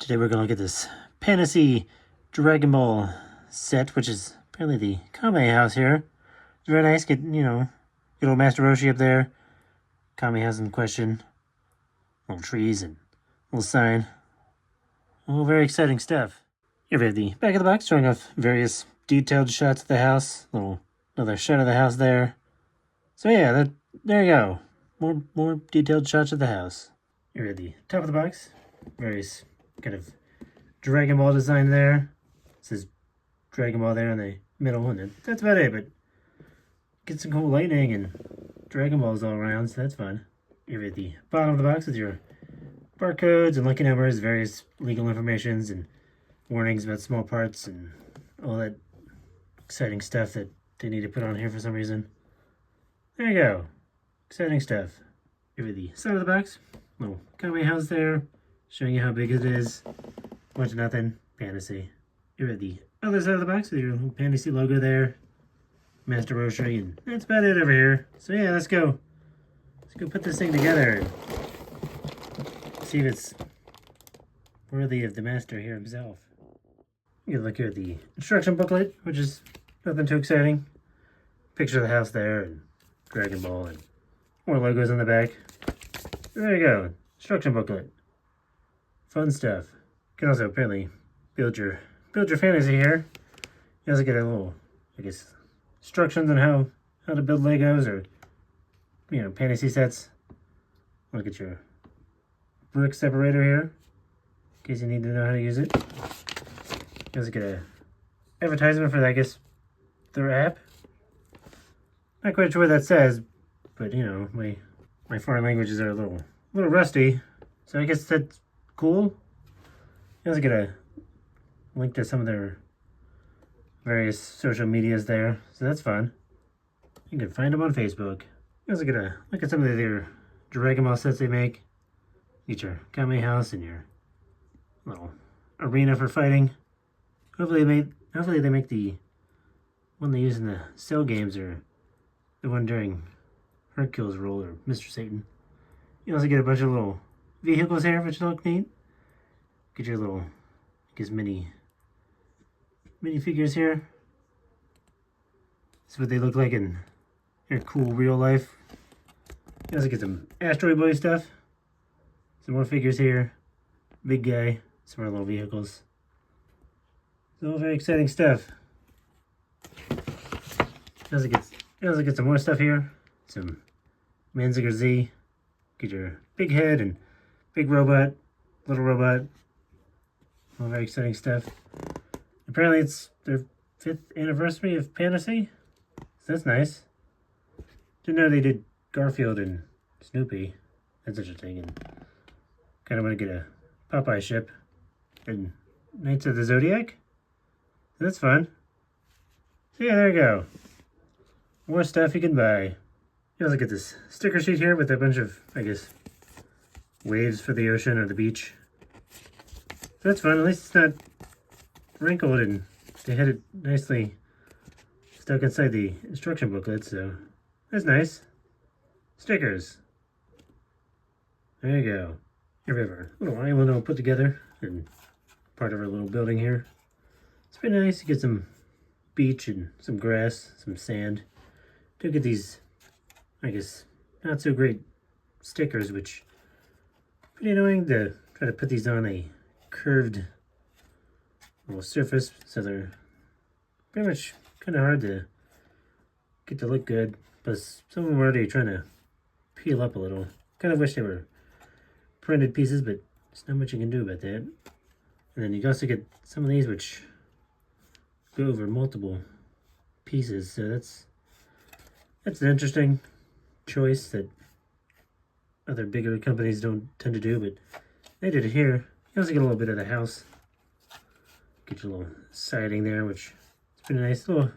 Today we're going to look at this Pantasy Dragon Ball set, which is apparently the Kame house here. It's very nice. Get, good old Master Roshi up there. Kame house in question. Little trees and little sign. All very exciting stuff. Here we have the back of the box showing off various detailed shots of the house. Another shot of the house there. So yeah, there you go. More detailed shots of the house. Here at the top of the box, various kind of Dragon Ball design there. It says Dragon Ball there in the middle, and that's about it, but get some cool lightning and Dragon Balls all around, so that's fun. Here at the bottom of the box with your barcodes and lucky numbers, various legal informations and warnings about small parts and all that exciting stuff that they need to put on here for some reason. There you go. Exciting stuff. Here at the side of the box, little Kame house there, showing you how big it is. Bunch of nothing, Pantasy. Here at the other side of the box with your little Pantasy logo there, Master Roshi, and that's about it over here. So yeah, let's go put this thing together and see if it's worthy of the master here himself. You can look here at the instruction booklet, which is nothing too exciting. Picture of the house there and Dragon Ball and more logos on the back. There you go, instruction booklet. Fun stuff. You can also apparently build your fantasy here. You also get a little, instructions on how to build Legos or fantasy sets. Look at your brick separator here, in case you need to know how to use it. You also get a advertisement for, their app. Not quite sure what that says, but my foreign languages are a little rusty, so I guess that's cool. You also get a link to some of their various social medias there, so that's fun. You can find them on Facebook. You also get a look at some of their Dragon Ball sets they make. Get your Kame house and your little arena for fighting. Hopefully they make the one they use in the Cell games or the one during Hercule's role or Mr. Satan. You also get a bunch of little vehicles here, which look neat. Get your little, mini figures here. That's what they look like in your cool real life. You also get some Asteroid Boy stuff. Some more figures here. Big guy. Some more little vehicles. It's all very exciting stuff. You also get some more stuff here. Some Manziger Z. Get your big head and big robot, little robot. All very exciting stuff. Apparently it's their 5th anniversary of Pantasy. So that's nice. Didn't know they did Garfield and Snoopy. That's such a thing. And kind of want to get a Popeye ship. And Knights of the Zodiac. So that's fun. So yeah, there you go. More stuff you can buy. You also get this sticker sheet here with a bunch of, waves for the ocean or the beach. So that's fun. At least it's not wrinkled and they had it nicely stuck inside the instruction booklet, so that's nice. Stickers. There you go. Here we have our little island all put together and part of our little building here. It's pretty nice to get some beach and some grass, some sand. Do get these, not so great stickers, which pretty annoying to try to put these on a curved little surface, so they're pretty much kind of hard to get to look good. But some of them are already trying to peel up a little. Kind of wish they were printed pieces, but there's not much you can do about that. And then you also get some of these which go over multiple pieces, so that's an interesting choice that other bigger companies don't tend to do, but they did it here. You also get a little bit of the house. Get your little siding there, which is pretty nice. A little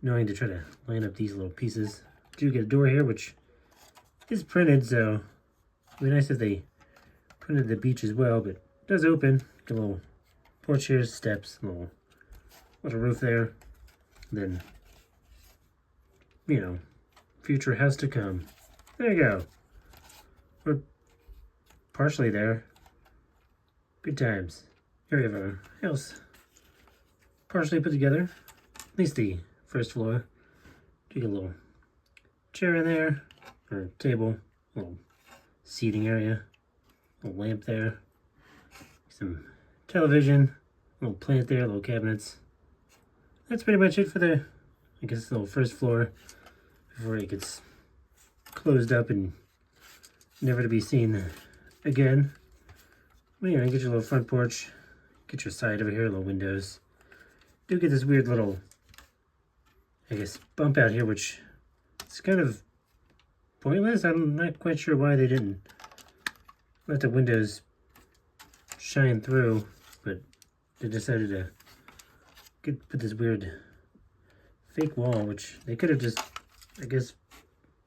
annoying to try to line up these little pieces. Do get a door here, which is printed, so it'd be nice if they printed the beach as well, but it does open. Get a little porch here, steps, little roof there. Then, future house to come. There you go. We're partially there. Good times. Here we have our house partially put together. At least the first floor. You get a little chair in there, or table, a little seating area, a little lamp there, some television, a little plant there, little cabinets. That's pretty much it for the, I guess, little first floor before it gets closed up and never to be seen again. Well, you know, get your little front porch, get your side over here, little windows. Do get this weird little, I guess, bump out here, which is kind of pointless. I'm not quite sure why they didn't let the windows shine through, but they decided to put this weird fake wall, which they could have just, I guess,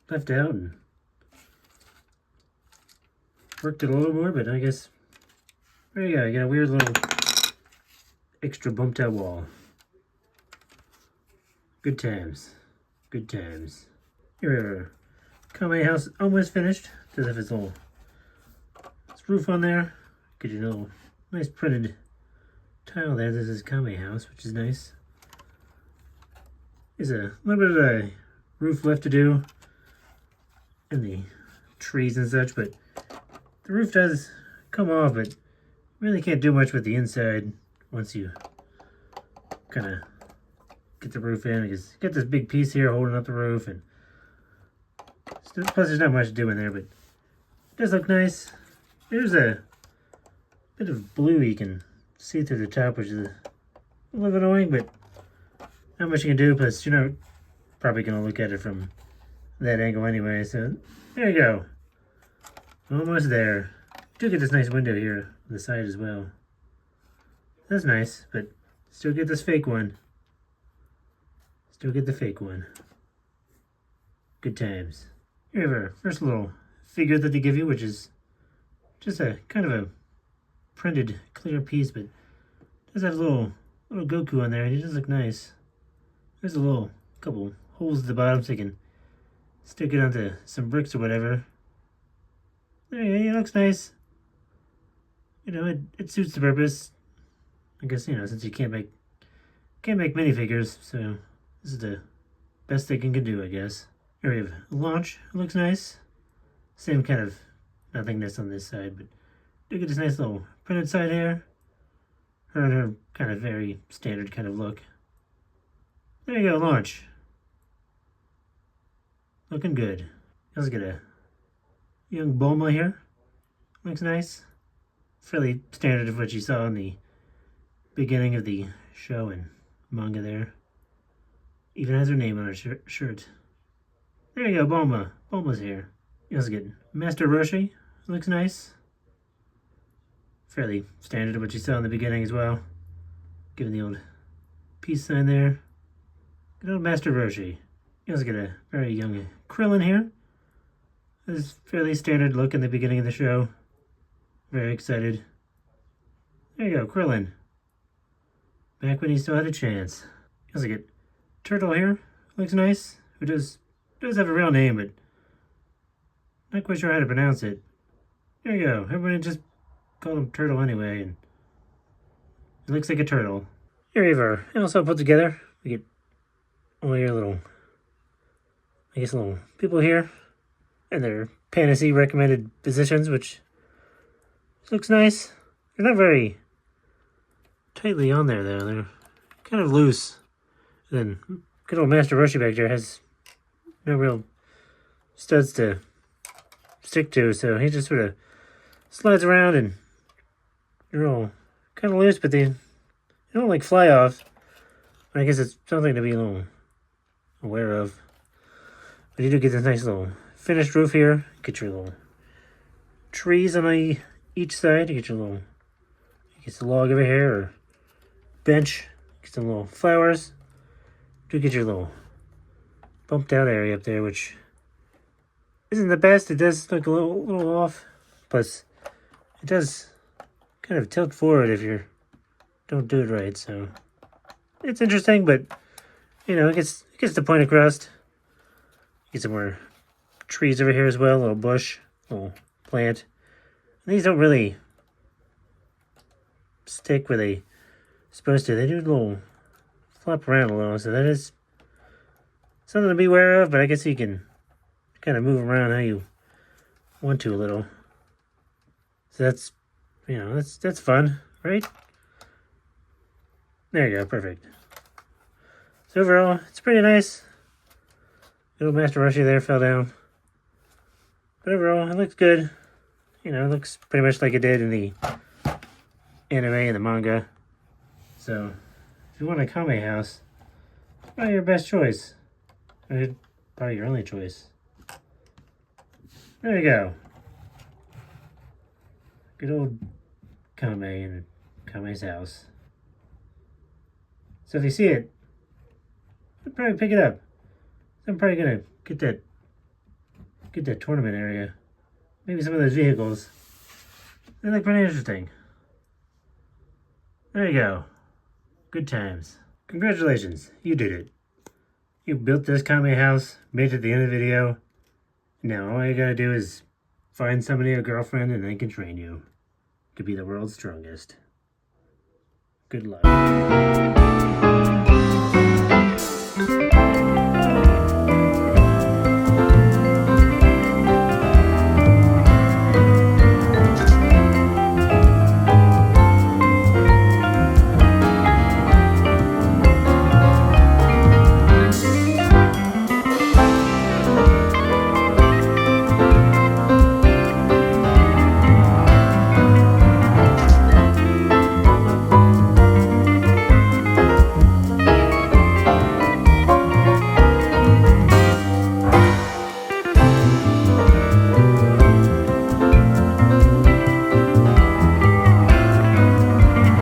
left out and worked it a little more, but I guess, there you go, you got a weird little extra bumped out wall. Good times. Good times. Here we are. Kame house almost finished. Does have its little roof on there. Get your little nice printed tile there. This is Kame house, which is nice. There's a little bit of a roof left to do and the trees and such, but the roof does come off, but really can't do much with the inside once you kind of get the roof in, because you get this big piece here holding up the roof, and plus there's not much to do in there, but it does look nice. There's a bit of blue you can see through the top, which is a little annoying, but not much you can do, plus you're not probably going to look at it from that angle anyway, so there you go. Almost there. Do get this nice window here on the side as well. That's nice, but still get this fake one. Still get the fake one. Good times. Here we have our first little figure that they give you, which is just a kind of a printed clear piece, but it does have a little Goku on there, and he does look nice. There's a little couple holes at the bottom so you can stick it onto some bricks or whatever. There you go, it looks nice. You know, it suits the purpose. I guess, you know, since you can't make minifigures, so this is the best they can do, I guess. Here we have a launch. It looks nice. Same kind of nothingness on this side, but do get this nice little printed side here. Her kind of very standard kind of look. There you go, launch. Looking good. Let's get a young Bulma here. Looks nice. Fairly standard of what you saw in the beginning of the show and manga there. Even has her name on her shirt. There you go, Bulma. Bulma's here. Let's get Master Roshi. Looks nice. Fairly standard of what you saw in the beginning as well. Given the old peace sign there. Good old Master Roshi. Let's get a very young Krillin here. This is fairly standard look in the beginning of the show. Very excited. There you go, Krillin. Back when he still had a chance. Let's get Turtle here. Looks nice. Who does have a real name, but not quite sure how to pronounce it. There you go. Everybody just call him Turtle anyway, and it looks like a turtle. Here we have our house all put together. We get all your little, I guess, little people here and their pantasy recommended positions, which looks nice. They're not very tightly on there, though. They're kind of loose. And then good old Master Roshi back there has no real studs to stick to, so he just sort of slides around, and they're all kind of loose, but they don't like fly off. I guess it's something to be a little aware of. But you do get this nice little finished roof here. Get your little trees on each side. You get your little, I guess, a log over here, or bench. Get some little flowers. Do get your little bumped out area up there, which isn't the best. It does look a little off. Plus, it does kind of tilt forward if you don't do it right. So it's interesting, but you know, it gets the point across. Get some more trees over here as well. A little bush, a little plant. And these don't really stick where they supposed to. They do a little flop around a little, so that is something to be aware of, but I guess you can kind of move around how you want to a little. So that's, you know, that's fun, right? There you go, perfect. So overall, it's pretty nice. Little Master Roshi there fell down. But overall, it looks good. You know, it looks pretty much like it did in the anime and the manga. So, if you want a kame house, it's probably your best choice. Or probably your only choice. There you go. Good old kame in kame's house. So if you see it, I'd probably pick it up. I'm probably gonna get that tournament area. Maybe some of those vehicles. They look pretty interesting. There you go. Good times. Congratulations, you did it. You built this kame house, made it to the end of the video. Now all you gotta do is find somebody, a girlfriend, and they can train you to be the world's strongest. Good luck.